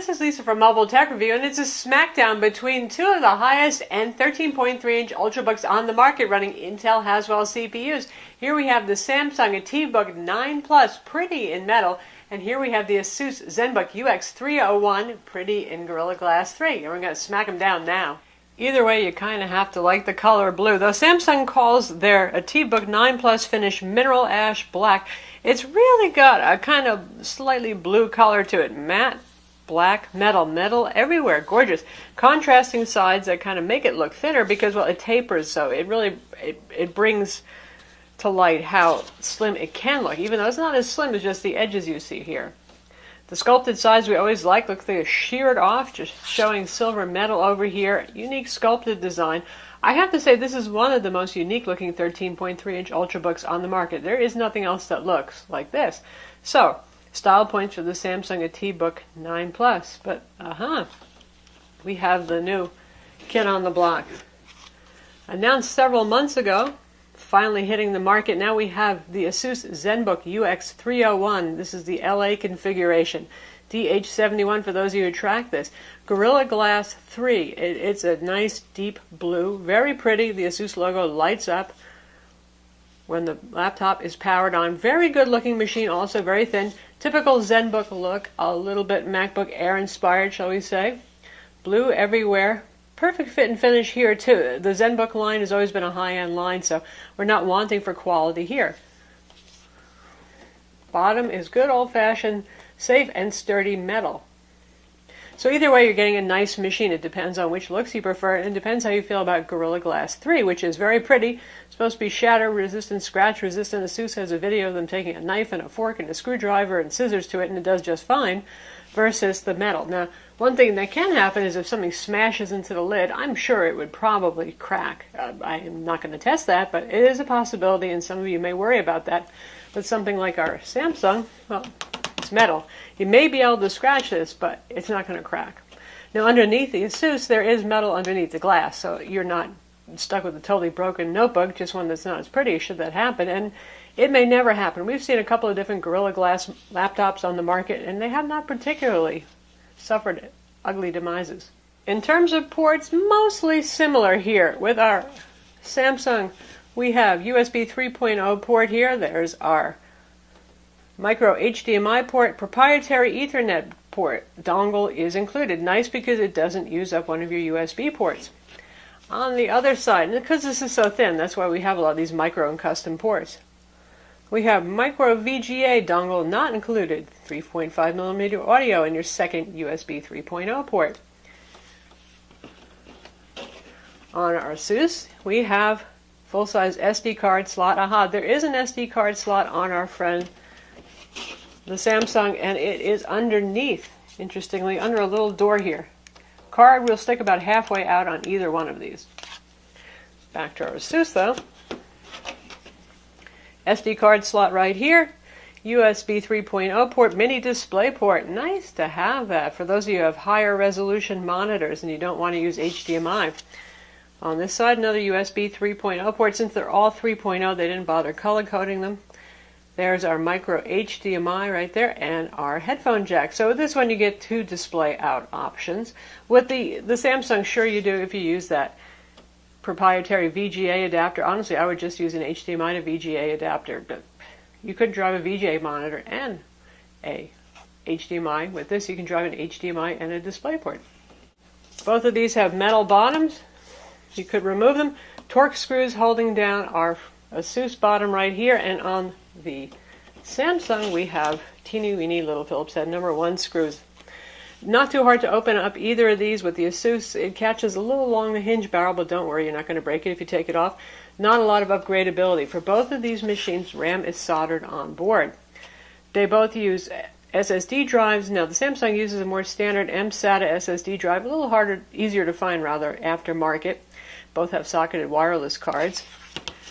this is Lisa from Mobile Tech Review, and it's a smackdown between two of the highest end 13.3-inch Ultrabooks on the market running Intel Haswell CPUs. Here we have the Samsung ATIV 9 Plus, pretty in metal, and here we have the Asus Zenbook UX301, pretty in Gorilla Glass 3. And we're going to smack them down now. Either way, you kind of have to like the color blue. Though Samsung calls their ATIV 9 Plus finish mineral ash black, it's really got a kind of slightly blue color to it. Matte, black, metal everywhere. Gorgeous. Contrasting sides that kind of make it look thinner because, well, it tapers, so it really it brings to light how slim it can look, even though it's not as slim as just the edges you see here. The sculpted sides we always like. Look, they're sheared off, just showing silver metal over here. Unique sculpted design. I have to say this is one of the most unique looking 13.3-inch Ultrabooks on the market. There is nothing else that looks like this. So, style points for the Samsung ATIV 9 Plus. But, we have the new kid on the block. Announced several months ago, finally hitting the market. Now we have the Asus Zenbook UX301. This is the LA configuration. DH71 for those of you who track this. Gorilla Glass 3. It's a nice deep blue. Very pretty. The Asus logo lights up when the laptop is powered on. Very good looking machine. Also very thin. Typical Zenbook look. A little bit MacBook Air inspired, shall we say. Blue everywhere. Perfect fit and finish here too. The Zenbook line has always been a high-end line, so we're not wanting for quality here. Bottom is good old-fashioned, safe and sturdy metal. So either way, you're getting a nice machine. It depends on which looks you prefer, and it depends how you feel about Gorilla Glass 3, which is very pretty. It's supposed to be shatter-resistant, scratch-resistant. Asus has a video of them taking a knife and a fork and a screwdriver and scissors to it, and it does just fine, versus the metal. Now, one thing that can happen is if something smashes into the lid, I'm sure it would probably crack. I am not going to test that, but it is a possibility, and some of you may worry about that. But something like our Samsung, well, it's metal. You may be able to scratch this, but it's not going to crack. Now, underneath the Asus, there is metal underneath the glass, so you're not stuck with a totally broken notebook, just one that's not as pretty should that happen. And it may never happen. We've seen a couple of different Gorilla Glass laptops on the market, and they have not particularly suffered ugly demises. In terms of ports, mostly similar here. With our Samsung, we have USB 3.0 port here. There's our micro HDMI port, proprietary Ethernet port. Dongle is included. Nice because it doesn't use up one of your USB ports. On the other side, and because this is so thin, that's why we have a lot of these micro and custom ports. We have micro VGA dongle not included, 3.5mm audio in your second USB 3.0 port. On our Asus, we have full-size SD card slot. There is an SD card slot on our friend, the Samsung, and it is underneath, interestingly, under a little door here. Card will stick about halfway out on either one of these. Back to our Asus, though. SD card slot right here, USB 3.0 port, mini display port. Nice to have that for those of you who have higher resolution monitors and you don't want to use HDMI. On this side, another USB 3.0 port. Since they're all 3.0, they didn't bother color coding them. There's our micro HDMI right there and our headphone jack. So with this one you get two display out options. With the Samsung, sure you do if you use that proprietary VGA adapter. Honestly, I would just use an HDMI to VGA adapter. But you could drive a VGA monitor and a HDMI. With this, you can drive an HDMI and a DisplayPort. Both of these have metal bottoms. You could remove them. Torque screws holding down our Asus bottom right here, and on the Samsung, we have teeny-weeny little Phillips head #1 screws. Not too hard to open up either of these. With the Asus, it catches a little along the hinge barrel, but don't worry, you're not going to break it if you take it off. Not a lot of upgradability. For both of these machines, RAM is soldered on board. They both use SSD drives. Now, the Samsung uses a more standard mSATA SSD drive, a little harder, easier to find rather, aftermarket. Both have socketed wireless cards.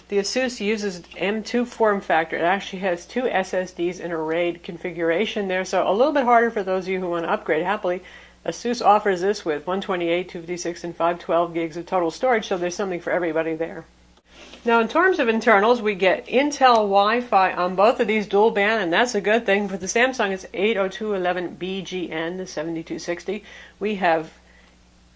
The Asus uses M2 form factor. It actually has two SSDs in a RAID configuration there, so a little bit harder for those of you who want to upgrade happily. Asus offers this with 128, 256, and 512 gigs of total storage, so there's something for everybody there. Now, in terms of internals, we get Intel Wi-Fi on both of these dual band, and that's a good thing. For the Samsung, it's 802.11bgn, the 7260. We have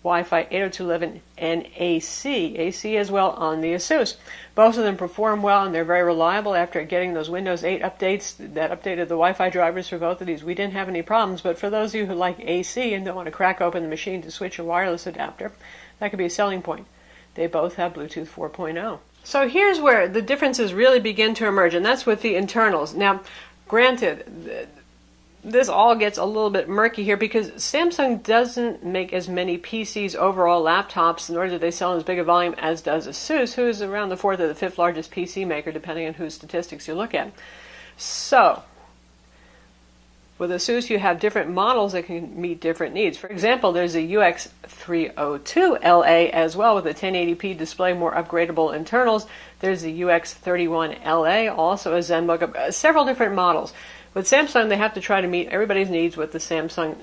Wi-Fi 802.11n AC as well on the Asus. Both of them perform well, and they're very reliable. After getting those Windows 8 updates that updated the Wi-Fi drivers for both of these, we didn't have any problems. But for those of you who like AC and don't want to crack open the machine to switch a wireless adapter, that could be a selling point. They both have Bluetooth 4.0. So here's where the differences really begin to emerge, and that's with the internals. Now, granted, this all gets a little bit murky here because Samsung doesn't make as many PCs, overall laptops, nor do they sell in as big a volume as does Asus, who is around the 4th or the 5th largest PC maker, depending on whose statistics you look at. So, with Asus, you have different models that can meet different needs. For example, there's a UX302 LA as well with a 1080p display, more upgradable internals. There's the UX301 LA, also a Zenbook, several different models. With Samsung, they have to try to meet everybody's needs with the Samsung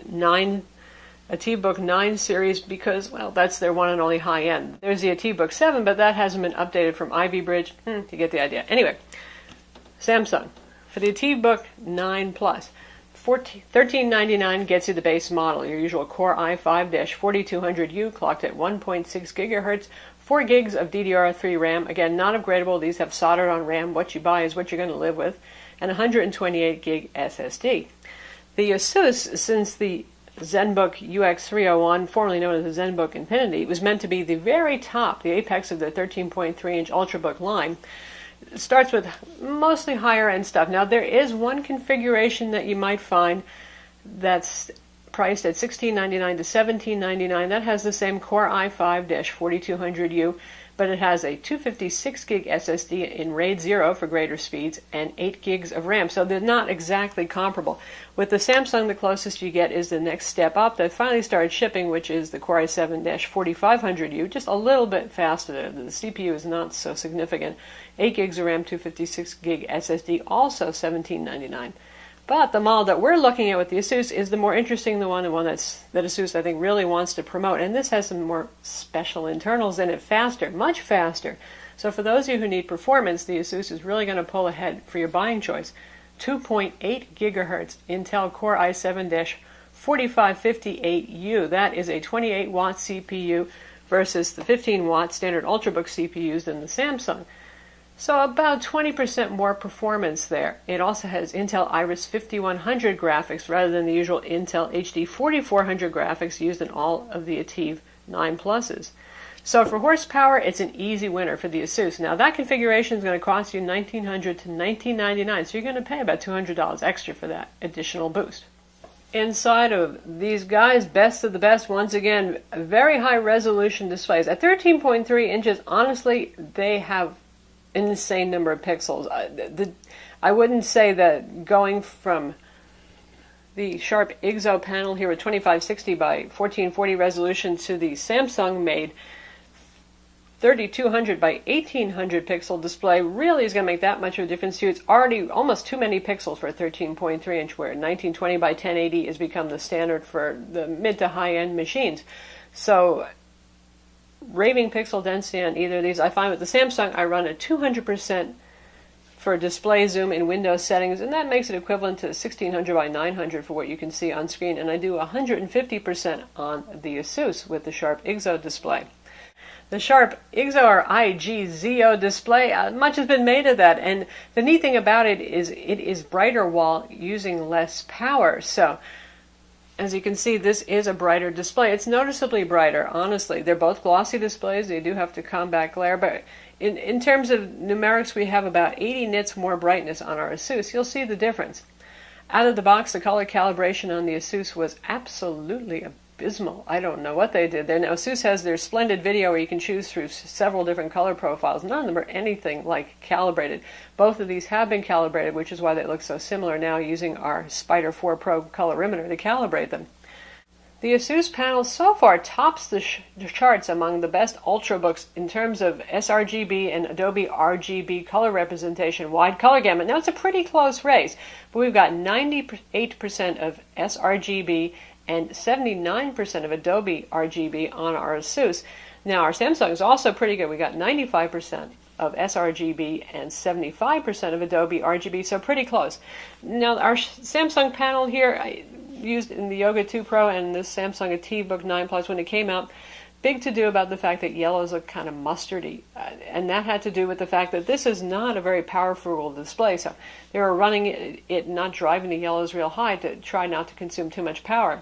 ATIV 9 series because, well, that's their one and only high end. There's the ATIV 7, but that hasn't been updated from Ivy Bridge. You get the idea. Anyway, Samsung, for the ATIV 9 Plus, $1399 gets you the base model, your usual Core i5-4200U, clocked at 1.6 gigahertz, 4 gigs of DDR3 RAM. Again, not upgradable. These have soldered on RAM. What you buy is what you're going to live with. And 128 gig SSD. The Asus, since the Zenbook UX301, formerly known as the Zenbook Infinity, was meant to be the very top, the apex of the 13.3-inch Ultrabook line. It starts with mostly higher-end stuff. Now, there is one configuration that you might find that's priced at $1699 to $1799. That has the same Core i5-4200U, but it has a 256 gig SSD in RAID 0 for greater speeds and 8 gigs of RAM, so they're not exactly comparable. With the Samsung, the closest you get is the next step up that finally started shipping, which is the Core i7-4500U, just a little bit faster. The CPU is not so significant. 8 gigs of RAM, 256 gig SSD, also $1799. But the model that we're looking at with the Asus is the more interesting, the one that Asus I think really wants to promote. And this has some more special internals in it, faster, much faster. So for those of you who need performance, the Asus is really going to pull ahead for your buying choice. 2.8 gigahertz Intel Core i7-4558U. That is a 28 watt CPU versus the 15 watt standard Ultrabook CPUs in the Samsung. So about 20% more performance there. It also has Intel Iris 5100 graphics rather than the usual Intel HD 4400 graphics used in all of the ATIV 9 Pluses. So for horsepower, it's an easy winner for the Asus. Now that configuration is going to cost you $1,900 to $1,999, so you're going to pay about $200 extra for that additional boost. Inside of these guys, best of the best, once again, very high resolution displays. At 13.3 inches, honestly, they have an insane number of pixels. I wouldn't say that going from the Sharp IGZO panel here with 2560 by 1440 resolution to the Samsung made 3200 by 1800 pixel display really is going to make that much of a difference to you. It's already almost too many pixels for a 13.3 inch, where 1920 by 1080 has become the standard for the mid to high end machines. So raving pixel density on either of these. I find with the Samsung, I run at 200% for display zoom in Windows settings, and that makes it equivalent to 1600 by 900 for what you can see on screen, and I do 150% on the Asus with the Sharp IGZO display. The Sharp IGZO or IGZO display, much has been made of that, and the neat thing about it is brighter while using less power. So as you can see, this is a brighter display. It's noticeably brighter, honestly. They're both glossy displays. They do have to combat glare, but in terms of numerics, we have about 80 nits more brightness on our Asus. You'll see the difference. Out of the box, the color calibration on the Asus was absolutely abysmal. I don't know what they did there. Now, Asus has their splendid video where you can choose through several different color profiles. None of them are anything like calibrated. Both of these have been calibrated, which is why they look so similar now, using our Spider 4 Pro colorimeter to calibrate them. The Asus panel so far tops the charts among the best Ultrabooks in terms of sRGB and Adobe RGB color representation, wide color gamut. Now, it's a pretty close race, but we've got 98% of sRGB and 79% of Adobe RGB on our Asus. Now, our Samsung is also pretty good. We got 95% of sRGB and 75% of Adobe RGB, so pretty close. Now our Samsung panel here, I used in the Yoga 2 Pro and this Samsung ATIV Book 9 Plus when it came out, big to do about the fact that yellows look kind of mustardy, and that had to do with the fact that this is not a very powerful display, so they were running it not driving the yellows real high to try not to consume too much power.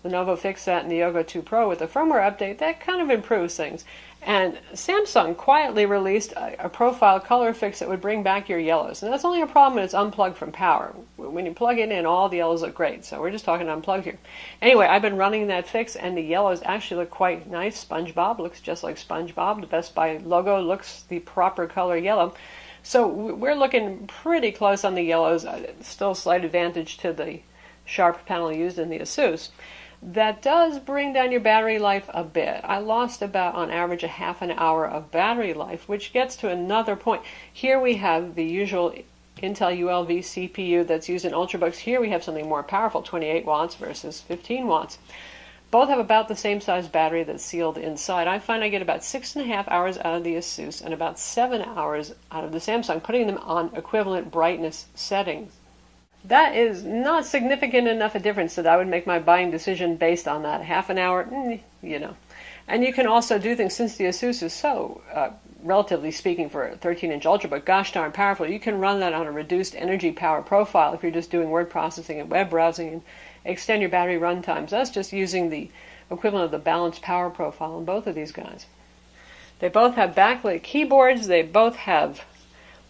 Lenovo fixed that in the Yoga 2 Pro with a firmware update that kind of improves things. And Samsung quietly released a profile color fix that would bring back your yellows. And that's only a problem when it's unplugged from power. When you plug it in, all the yellows look great. So we're just talking unplugged here. Anyway, I've been running that fix, and the yellows actually look quite nice. SpongeBob looks just like SpongeBob. The Best Buy logo looks the proper color yellow. So we're looking pretty close on the yellows. Still slight advantage to the sharp panel used in the Asus. That does bring down your battery life a bit. I lost about, on average, a half an hour of battery life, which gets to another point. Here we have the usual Intel ULV CPU that's used in Ultrabooks. Here we have something more powerful, 28 watts versus 15 watts. Both have about the same size battery that's sealed inside. I find I get about 6.5 hours out of the Asus and about 7 hours out of the Samsung, putting them on equivalent brightness settings. That is not significant enough a difference that I would make my buying decision based on that. Half an hour, you know. And you can also do things, since the Asus is so, relatively speaking, for a 13-inch Ultrabook, gosh darn powerful, you can run that on a reduced energy power profile if you're just doing word processing and web browsing and extend your battery run times. That's just using the equivalent of the balanced power profile in both of these guys. They both have backlit keyboards. They both have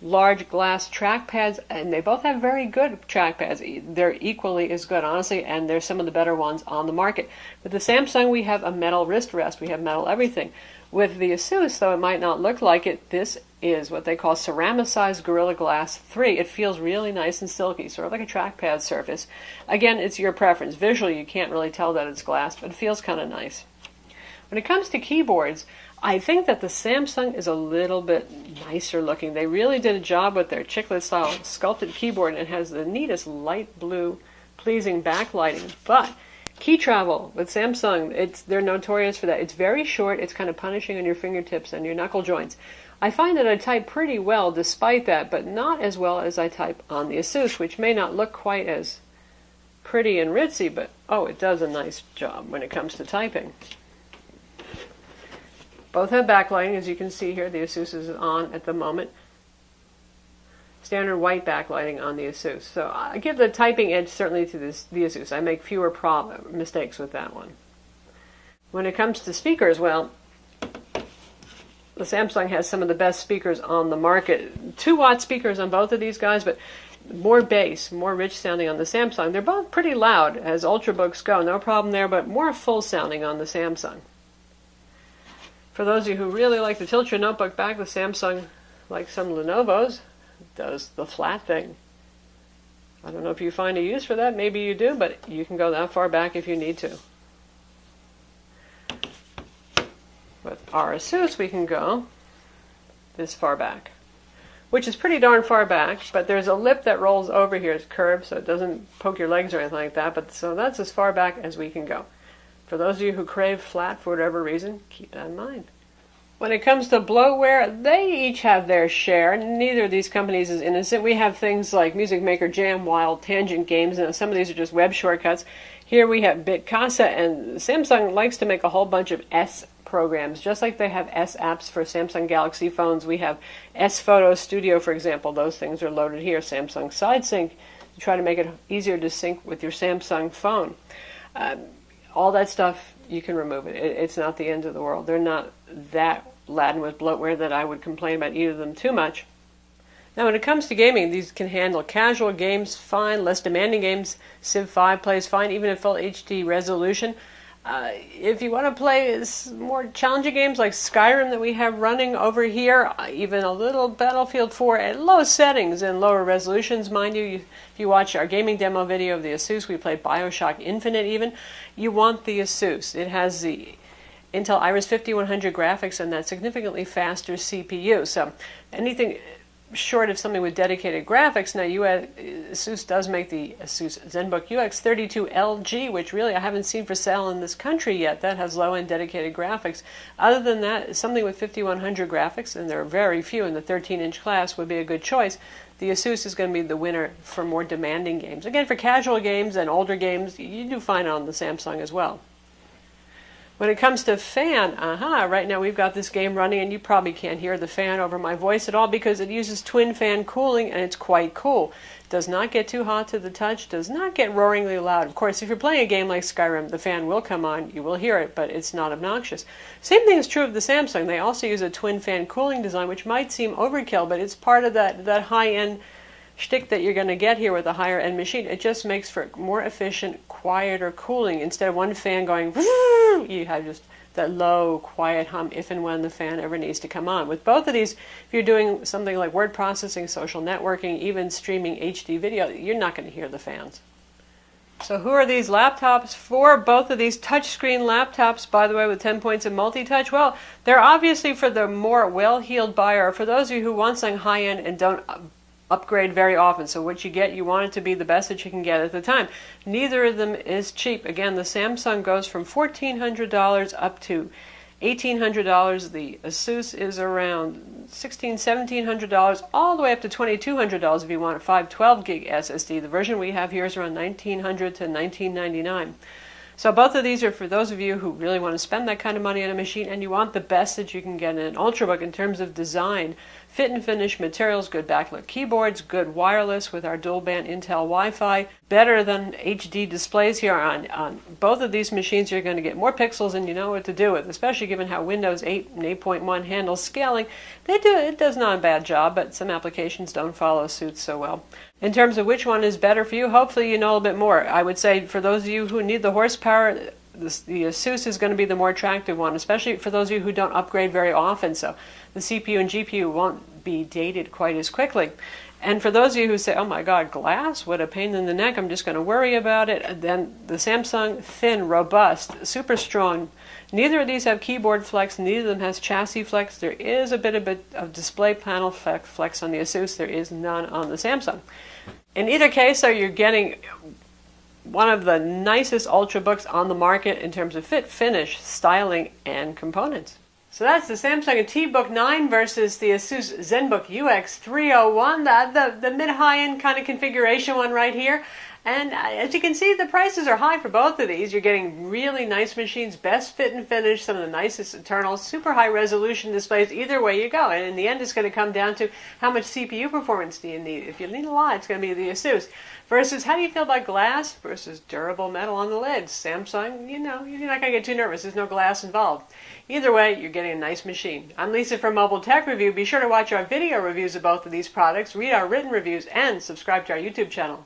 large glass trackpads, and they both have very good trackpads. They're equally as good, honestly, and they're some of the better ones on the market. With the Samsung, we have a metal wrist rest. We have metal everything. With the Asus, though it might not look like it, this is what they call ceramicized Gorilla Glass 3. It feels really nice and silky, sort of like a trackpad surface. Again, it's your preference. Visually, you can't really tell that it's glass, but it feels kind of nice. When it comes to keyboards, I think that the Samsung is a little bit nicer looking. They really did a job with their chiclet style sculpted keyboard, and it has the neatest light blue pleasing backlighting. But key travel with Samsung, they're notorious for that. It's very short. It's kind of punishing on your fingertips and your knuckle joints. I find that I type pretty well despite that, but not as well as I type on the Asus, which may not look quite as pretty and ritzy, but oh, it does a nice job when it comes to typing. Both have backlighting, as you can see here. The Asus is on at the moment. Standard white backlighting on the Asus. So I give the typing edge certainly to the Asus. I make fewer mistakes with that one. When it comes to speakers, well, the Samsung has some of the best speakers on the market. 2-watt speakers on both of these guys, but more bass, more rich sounding on the Samsung. They're both pretty loud as Ultrabooks go. No problem there, but more full sounding on the Samsung. For those of you who really like to tilt your notebook back, the Samsung, like some Lenovo's, does the flat thing. I don't know if you find a use for that. Maybe you do, but you can go that far back if you need to. With our Asus, we can go this far back, which is pretty darn far back, but there's a lip that rolls over here. It's curved, so it doesn't poke your legs or anything like that, but so that's as far back as we can go. For those of you who crave flat for whatever reason, keep that in mind. When it comes to bloatware, they each have their share. Neither of these companies is innocent. We have things like Music Maker Jam, Wild, Tangent Games, and some of these are just web shortcuts. Here we have Bitcasa, and Samsung likes to make a whole bunch of S programs. Just like they have S apps for Samsung Galaxy phones, we have S Photo Studio, for example. Those things are loaded here. Samsung SideSync to try to make it easier to sync with your Samsung phone. All that stuff, you can remove it. It's not the end of the world. They're not that laden with bloatware that I would complain about either of them too much. Now, when it comes to gaming, these can handle casual games fine, less demanding games. Civ 5 plays fine, even at full HD resolution. If you want to play more challenging games like Skyrim that we have running over here, even a little Battlefield 4 at low settings and lower resolutions, mind you, if you watch our gaming demo video of the Asus, we played Bioshock Infinite even, you want the Asus. It has the Intel Iris 5100 graphics and that significantly faster CPU. So anything short of something with dedicated graphics. Now, Asus does make the Asus Zenbook UX301 which really I haven't seen for sale in this country yet. That has low-end dedicated graphics. Other than that, something with 5100 graphics, and there are very few in the 13-inch class, would be a good choice. The Asus is going to be the winner for more demanding games. Again, for casual games and older games, you do find it on the Samsung as well. When it comes to fan, right now we've got this game running, and you probably can't hear the fan over my voice at all because it uses twin fan cooling, and it's quite cool. Does not get too hot to the touch, does not get roaringly loud. Of course, if you're playing a game like Skyrim, the fan will come on, you will hear it, but it's not obnoxious. Same thing is true of the Samsung. They also use a twin fan cooling design, which might seem overkill, but it's part of that high-end shtick that you're going to get here with a higher end machine. It just makes for more efficient, quieter cooling. Instead of one fan going, you have just that low, quiet hum if and when the fan ever needs to come on. With both of these, if you're doing something like word processing, social networking, even streaming HD video, you're not going to hear the fans. So who are these laptops for? Both of these touchscreen laptops, by the way, with 10 points of multi-touch. Well, they're obviously for the more well-heeled buyer, or for those of you who want something high-end and don't upgrade very often. So what you get, you want it to be the best that you can get at the time. Neither of them is cheap. Again, the Samsung goes from $1,400 up to $1,800. The Asus is around $1,600, $1,700, all the way up to $2,200 if you want a 512 gig SSD. The version we have here is around $1,900 to $1,999. So both of these are for those of you who really want to spend that kind of money on a machine and you want the best that you can get in an Ultrabook in terms of design, fit and finish, materials, good backlit keyboards, good wireless with our dual-band Intel Wi-Fi, better than HD displays here on both of these machines. You're going to get more pixels and you know what to do with, especially given how Windows 8 and 8.1 handles scaling. It does not a bad job, but some applications don't follow suit so well. In terms of which one is better for you, hopefully you know a little bit more. I would say for those of you who need the horsepower, the Asus is going to be the more attractive one, especially for those of you who don't upgrade very often, so the CPU and GPU won't be dated quite as quickly. And for those of you who say, oh my god, glass, what a pain in the neck, I'm just going to worry about it, then the Samsung, thin, robust, super strong. Neither of these have keyboard flex, neither of them has chassis flex. There is a bit of display panel flex on the Asus, there is none on the Samsung. In either case, though, you're getting one of the nicest Ultrabooks on the market in terms of fit, finish, styling, and components. So that's the Samsung ATIV 9 versus the Asus Zenbook UX301, the mid-high-end kind of configuration one right here. And as you can see, the prices are high for both of these. You're getting really nice machines, best fit and finish, some of the nicest internals, super high resolution displays. Either way you go. And in the end, it's going to come down to how much CPU performance do you need. If you need a lot, it's going to be the Asus. Versus, how do you feel about glass versus durable metal on the lids? Samsung, you know, you're not going to get too nervous. There's no glass involved. Either way, you're getting a nice machine. I'm Lisa from Mobile Tech Review. Be sure to watch our video reviews of both of these products, read our written reviews, and subscribe to our YouTube channel.